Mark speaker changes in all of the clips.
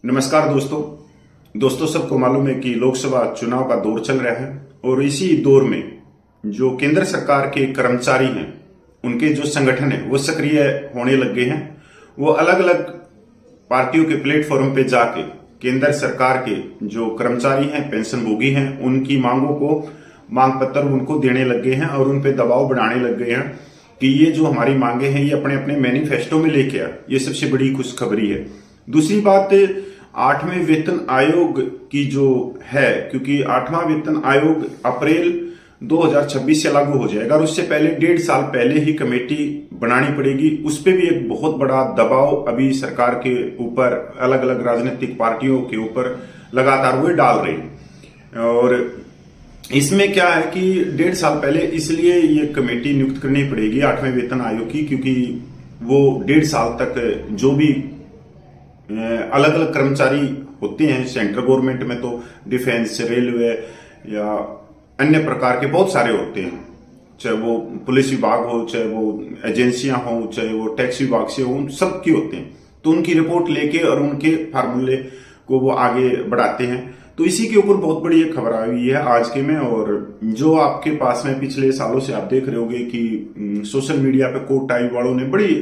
Speaker 1: नमस्कार दोस्तों सबको मालूम है कि लोकसभा चुनाव का दौर चल रहा है और इसी दौर में जो केंद्र सरकार के कर्मचारी हैं उनके जो संगठन है वो सक्रिय होने लग गए हैं। वो अलग अलग पार्टियों के प्लेटफॉर्म पे जाके केंद्र सरकार के जो कर्मचारी हैं, पेंशनभोगी हैं, उनकी मांगों को मांग पत्र उनको देने लग गए हैं और उन पे दबाव बढ़ाने लग गए हैं कि ये जो हमारी मांगे हैं ये अपने अपने मैनिफेस्टो में लेके आ। ये सबसे बड़ी खुशखबरी है। दूसरी बात, 8वें वेतन आयोग की जो है, क्योंकि 8वां वेतन आयोग अप्रैल 2026 से लागू हो जाएगा और उससे पहले 1.5 साल पहले ही कमेटी बनानी पड़ेगी। उस पर भी एक बहुत बड़ा दबाव अभी सरकार के ऊपर, अलग अलग राजनीतिक पार्टियों के ऊपर लगातार वो डाल रहे हैं। और इसमें क्या है कि 1.5 साल पहले इसलिए ये कमेटी नियुक्त करनी पड़ेगी 8वें वेतन आयोग की, क्योंकि वो 1.5 साल तक जो भी अलग अलग कर्मचारी होते हैं सेंट्रल गवर्नमेंट में, तो डिफेंस, रेलवे या अन्य प्रकार के बहुत सारे होते हैं, चाहे वो पुलिस विभाग हो, चाहे वो एजेंसियां हो, चाहे वो टैक्स विभाग से हो, उन सब की होते हैं। तो उनकी रिपोर्ट लेके और उनके फार्मूले को वो आगे बढ़ाते हैं। तो इसी के ऊपर बहुत बड़ी एक खबर आई हुई है आज के में। और जो आपके पास में पिछले सालों से आप देख रहे होंगे कि सोशल मीडिया पे कोट टाई वालों ने बड़ी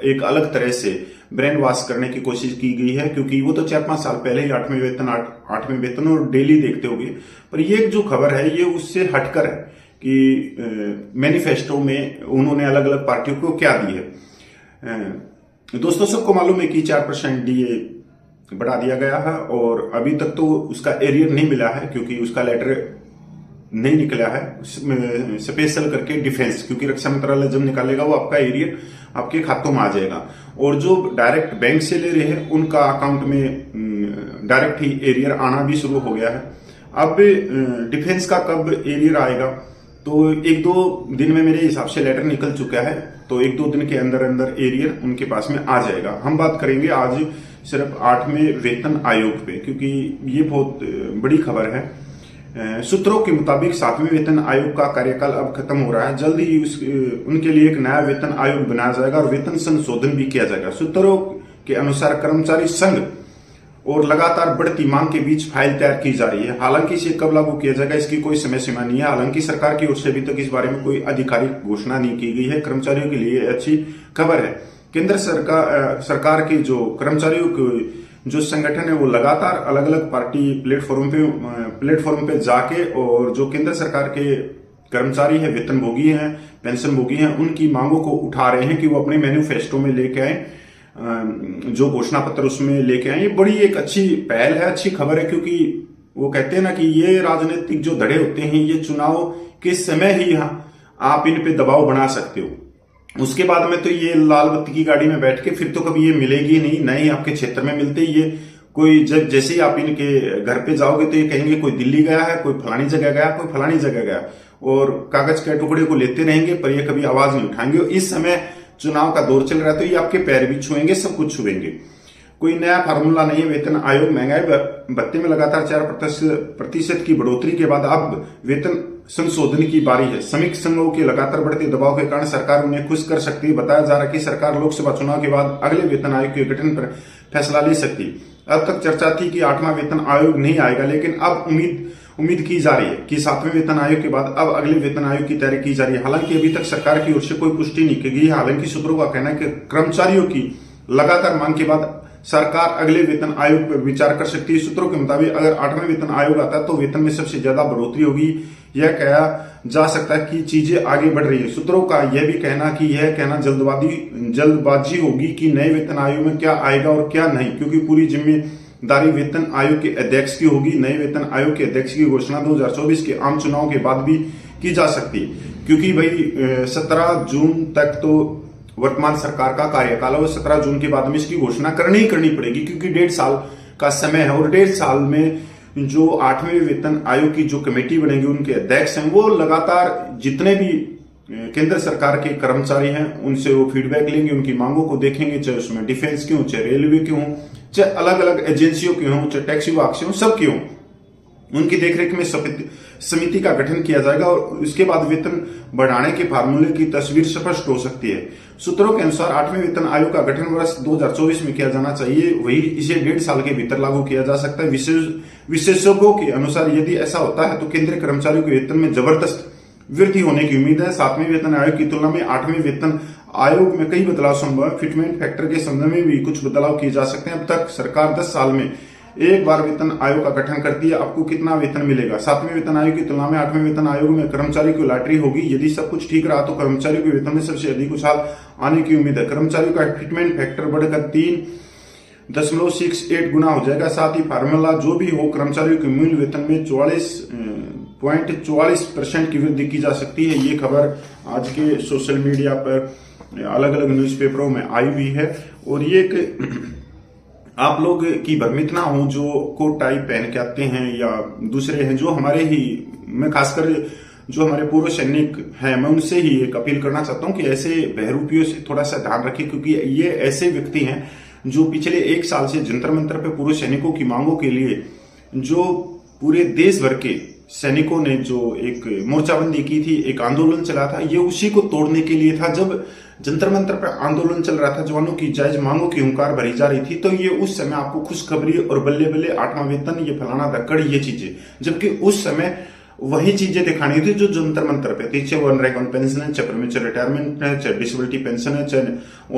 Speaker 1: एक अलग तरह से ब्रेन वॉश करने की कोशिश की गई है, क्योंकि वो तो 4-5 साल पहले ही 8वें वेतन और डेली देखते होंगे। पर ये जो खबर है ये उससे हटकर है कि मैनिफेस्टो में उन्होंने अलग अलग पार्टियों को क्या दी है। दोस्तों सबको मालूम है कि 4% डीए बढ़ा दिया गया है और अभी तक तो उसका एरियर नहीं मिला है, क्योंकि उसका लेटर नहीं निकला है स्पेशल करके डिफेंस, क्योंकि रक्षा मंत्रालय जब निकालेगा वो आपका एरियर आपके खातों में आ जाएगा। और जो डायरेक्ट बैंक से ले रहे हैं उनका अकाउंट में डायरेक्ट ही एरियर आना भी शुरू हो गया है। अब डिफेंस का कब एरियर आएगा, तो 1-2 दिन में मेरे हिसाब से लेटर निकल चुका है, तो 1-2 दिन के अंदर अंदर एरियर उनके पास में आ जाएगा। हम बात करेंगे आज सिर्फ 8वें वेतन आयोग पे, क्योंकि ये बहुत बड़ी खबर है। सूत्रों के मुताबिक 7वें वेतन आयोग का कार्यकाल अब खत्म हो रहा है। जल्द ही उनके लिए एक नया वेतन आयोग बनाया जाएगा और वेतन संशोधन भी किया जाएगा। सूत्रों के अनुसार कर्मचारी संघ और लगातार बढ़ती मांग के बीच फाइल तैयार की जा रही है। हालांकि इसे कब लागू किया जाएगा इसकी कोई समय सीमा नहीं है। हालांकि सरकार की ओर से अभी तक इस बारे में कोई आधिकारिक घोषणा नहीं की गई है। कर्मचारियों के लिए अच्छी खबर है। केंद्र सरकार के जो कर्मचारियों के जो संगठन है वो लगातार अलग अलग पार्टी प्लेटफॉर्म पे जाके और जो केंद्र सरकार के कर्मचारी है, वेतनभोगी हैं, पेंशनभोगी हैं, उनकी मांगों को उठा रहे हैं कि वो अपने मैनिफेस्टो में लेके आए, जो घोषणा पत्र उसमें लेके आए। ये बड़ी एक अच्छी पहल है, अच्छी खबर है, क्योंकि वो कहते हैं ना कि ये राजनीतिक जो धड़े होते हैं ये चुनाव के समय ही आप इन पे दबाव बना सकते हो। उसके बाद में तो ये लाल बत्ती की गाड़ी में बैठ के फिर तो कभी ये मिलेगी नहीं, ना ही आपके क्षेत्र में मिलते। ये कोई जैसे ही आप इनके घर पे जाओगे तो ये कहेंगे कोई दिल्ली गया है, कोई फलानी जगह गया, कोई फलानी जगह गया, और कागज के टुकड़े को लेते रहेंगे, पर ये कभी आवाज नहीं उठाएंगे। और इस समय चुनाव का दौर चल रहा है तो ये आपके पैर भी छुएंगे, सब कुछ छुएंगे। कोई नया फार्मूला नहीं है। वेतन आयोग महंगाई भत्ते में लगातार 4% की बढ़ोतरी के बाद अब वेतन संशोधन की बारी है। श्रमिक संघों के लगातार बढ़ते दबाव के कारण सरकार उन्हें खुश कर सकती है। बताया जा रहा है कि सरकार लोकसभा चुनाव के बाद अगले वेतन आयोग के गठन पर फैसला ले सकती है। अब तक चर्चा थी कि 8वां वेतन आयोग नहीं आएगा, लेकिन अब उम्मीद की जा रही है कि 7वें वेतन आयोग के बाद अब अगले वेतन आयोग की तैयारी की जा रही है। हालांकि अभी तक सरकार की ओर से कोई पुष्टि नहीं की गई है। हालांकि सूत्रों का कहना है कि कर्मचारियों की लगातार मांग के बाद सरकार अगले वेतन आयोग पर विचार कर सकती है। सूत्रों के मुताबिक अगर 8वां वेतन आयोग आता है तो वेतन में सबसे ज्यादा बढ़ोतरी होगी। यह कहा जा सकता है कि चीजें आगे बढ़ रही है। सूत्रों का यह भी कहना कि यह कहना जल्दबाजी होगी कि नए वेतन आयोग में क्या आएगा और क्या नहीं, क्योंकि पूरी जिम्मेदारी वेतन आयोग के अध्यक्ष की होगी। नए वेतन आयोग के अध्यक्ष की घोषणा 2024 के आम चुनाव के बाद भी की जा सकती है, क्योंकि भाई 17 जून तक तो वर्तमान सरकार का कार्यकाल है और 17 जून के बाद में इसकी घोषणा करनी ही करनी पड़ेगी, क्योंकि 1.5 साल का समय है। और 1.5 साल में जो 8वें वेतन आयोग की जो कमेटी बनेगी उनके अध्यक्ष हैं वो लगातार जितने भी केंद्र सरकार के कर्मचारी हैं उनसे वो फीडबैक लेंगे, उनकी मांगों को देखेंगे, चाहे उसमें डिफेंस के हों, चाहे रेलवे के हों, चाहे अलग अलग एजेंसियों के हों, चाहे टैक्स विभाग से हों, सब के हों। उनकी देखरेख में समिति का गठन किया जाएगा और उसके बाद वेतन बढ़ाने के फार्मूले की तस्वीर स्पष्ट हो सकती है। सूत्रों के अनुसार 8वें वेतन आयोग का गठन वर्ष 2024 में किया जाना चाहिए, वही इसे 1.5 साल के भीतर लागू किया जा सकता है। विशेषज्ञों के अनुसार यदि ऐसा होता है तो केंद्रीय कर्मचारियों के वेतन में जबरदस्त वृद्धि होने की उम्मीद है। 7वें वेतन आयोग की तुलना में 8वें वेतन आयोग में कई बदलाव संभव है। फिटमेंट फैक्टर के संबंध में भी कुछ बदलाव किए जा सकते हैं। अब तक सरकार 10 साल में एक बार वेतन आयोग का गठन करती है। आपको कितना वेतन मिलेगा? 7वें वेतन आयोग की तुलना में 8वें वेतन आयोग में कर्मचारियों की लॉटरी होगी। यदि सब कुछ ठीक रहा तो कर्मचारियों के वेतन में सबसे अधिक उछाल आने की उम्मीद है। कर्मचारियों का फिटमेंट फैक्टर बढ़कर 3.68 गुना हो जाएगा। साथ ही फार्मूला जो भी हो, कर्मचारियों के मूल वेतन में 44.44% की वृद्धि की जा सकती है। ये खबर आज के सोशल मीडिया पर अलग अलग न्यूज़पेपरों में आई हुई है। और ये आप लोग की भ्रमित ना हो जो कोट टाई पहन के आते हैं या दूसरे हैं, जो हमारे ही, मैं खासकर जो हमारे पूर्व सैनिक हैं, मैं उनसे ही एक अपील करना चाहता हूं कि ऐसे बहरूपियों से थोड़ा सा ध्यान रखें, क्योंकि ये ऐसे व्यक्ति हैं जो पिछले 1 साल से जंतर मंतर पे पूर्व सैनिकों की मांगों के लिए, जो पूरे देश भर के सैनिकों ने जो एक मोर्चाबंदी की थी, एक आंदोलन चला था, ये उसी को तोड़ने के लिए था। जब जंतर मंतर पर आंदोलन चल रहा था, जवानों की जायज मांगों की हुंकार भरी जा रही थी, तो ये उस समय आपको खुशखबरी और बल्ले बल्ले 8वां वेतन, ये फलाना धक्कड़, ये चीजें, जबकि उस समय वही चीजें दिखानी थी जो जंतर मंतर पे थी। चाहे 1 रैंक 1 पेंशन है, चाहे प्रीमेच्योर रिटायरमेंट है, चाहे डिसेबिलिटी पेंशन है, चाहे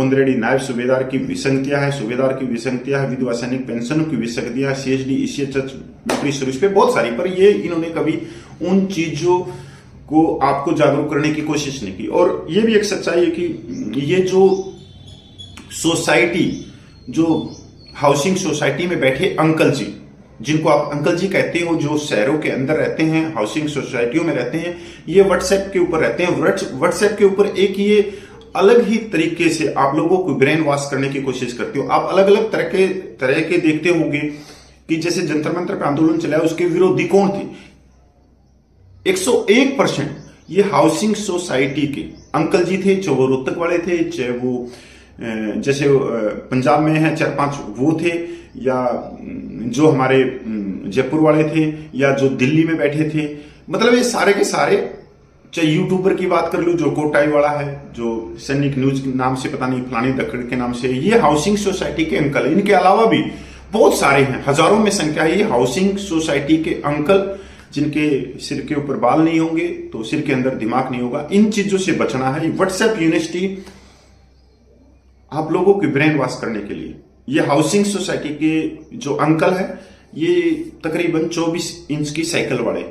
Speaker 1: ऑनरेडी नायब सूबेदार की विसंगतियां है, सूबेदार की विसंगतियां है, विधवा सैनिक पेंशनों की विसंगतियां, CSD ECHS मिलिट्री सर्विस पे बहुत सारी, पर ये इन्होंने कभी उन चीजों को आपको जागरूक करने की कोशिश नहीं की। और ये भी एक सच्चाई है कि ये जो सोसाइटी, जो हाउसिंग सोसाइटी में बैठे अंकल जी, जिनको आप अंकल जी कहते हो, जो शहरों के अंदर रहते हैं, हाउसिंग सोसाइटियों में रहते हैं, ये व्हाट्सएप के ऊपर रहते हैं। व्हाट्सएप के ऊपर एक ये अलग ही तरीके से आप लोगों को ब्रेन वॉश करने की कोशिश करते हो। आप अलग अलग तरह के देखते होंगे कि जैसे जंतर मंतर पर आंदोलन चला, उसके विरोधी कौन थे? 101% ये हाउसिंग सोसाइटी के अंकल जी थे, चाहे वो रोहतक वाले थे, चाहे वो जैसे पंजाब में है 4-5 वो थे, या जो हमारे जयपुर वाले थे, या जो दिल्ली में बैठे थे। मतलब ये सारे के सारे, चाहे यूट्यूबर की बात कर लूं जो कोटाई वाला है, जो सैनिक न्यूज नाम से, पता नहीं फलानी दक्कड़ के नाम से, ये हाउसिंग सोसाइटी के अंकल। इनके अलावा भी बहुत सारे हैं, हजारों में संख्या है ये हाउसिंग सोसाइटी के अंकल, जिनके सिर के ऊपर बाल नहीं होंगे तो सिर के अंदर दिमाग नहीं होगा। इन चीजों से बचना है। व्हाट्सएप यूनिवर्सिटी आप लोगों की ब्रेन वॉश करने के लिए, ये हाउसिंग सोसाइटी के जो अंकल है, ये तकरीबन 24 इंच की साइकिल वाले,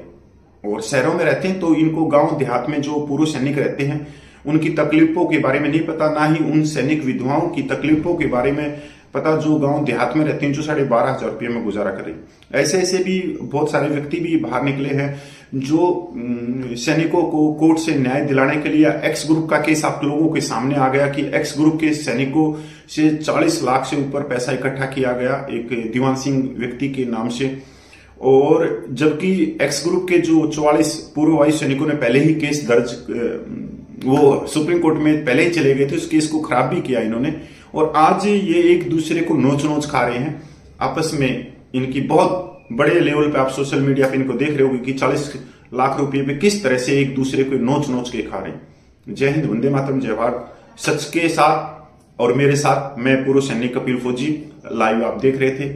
Speaker 1: और शहरों में रहते हैं, तो इनको गांव देहात में जो पूर्व सैनिक रहते हैं उनकी तकलीफों के बारे में नहीं पता, ना ही उन सैनिक विधवाओं की तकलीफों के बारे में पता जो गांव देहात में रहते हैं, जो 12,500 रुपये में गुजारा करें। ऐसे भी बहुत सारे व्यक्ति भी बाहर निकले हैं जो सैनिकों को कोर्ट से न्याय दिलाने के लिए, एक्स ग्रुप का केस आप लोगों के सामने आ गया कि एक्स ग्रुप के सैनिकों से 40 लाख से ऊपर पैसा इकट्ठा किया गया एक दीवान सिंह व्यक्ति के नाम से। और जबकि एक्स ग्रुप के जो 44 पूर्व वायु सैनिकों ने पहले ही केस दर्ज, वो सुप्रीम कोर्ट में पहले ही चले गए थे, उस केस को खराब भी किया इन्होंने। और आज ये एक दूसरे को नोच खा रहे हैं आपस में। इनकी बहुत बड़े लेवल पे आप सोशल मीडिया पे इनको देख रहे होगे कि 40 लाख रुपए पे किस तरह से एक दूसरे को नोच के खा रहे हैं। जय हिंद, वंदे मातरम, जय भारत। सच के साथ और मेरे साथ मैं पूर्व सैनिक कपिल फौजी, लाइव आप देख रहे थे।